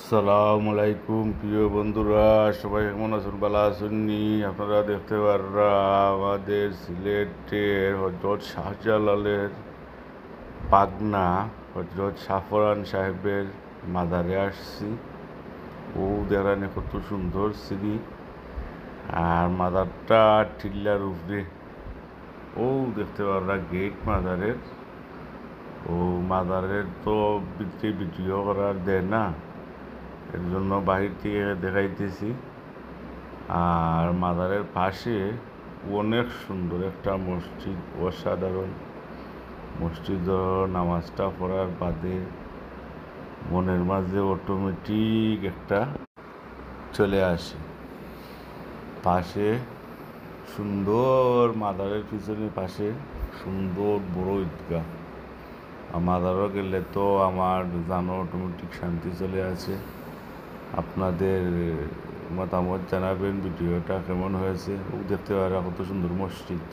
আসসালামু আলাইকুম প্রিয় বন্ধুরা, সবাই কেমন আছেন? ভালো আছেন নি? আপনারা দেখতে পাররা আমাদের সিলেটের হজরত শাহজালালের পাগনা হজরত শাহপরান সাহেবের মাজারে আসছি। ও দেখানে কত সুন্দর সিঁড়ি, আর মাজারটা টিল্লার উপরে। ও দেখতে পাররা গেট মাজারের। ও মাজারের তো ভিডিও করার দেয় না, এর জন্য বাহির থেকে দেখাইতেছি। আর মাজারের পাশে অনেক সুন্দর একটা মসজিদ, অসাধারণ মসজিদ। নামাজটা পড়ার বাদে মনের মাঝে অটোমেটিক একটা চলে আসে। পাশে সুন্দর, মাজারের পিছনে পাশে সুন্দর বড় ঈদগাহ। মাজারও গেলে তো আমার জানো অটোমেটিক শান্তি চলে আসে। আপনাদের মতামত জানাবেন, ভিডিওটা কেমন হয়েছে। ও দেখতে পারা কত সুন্দর মসজিদ।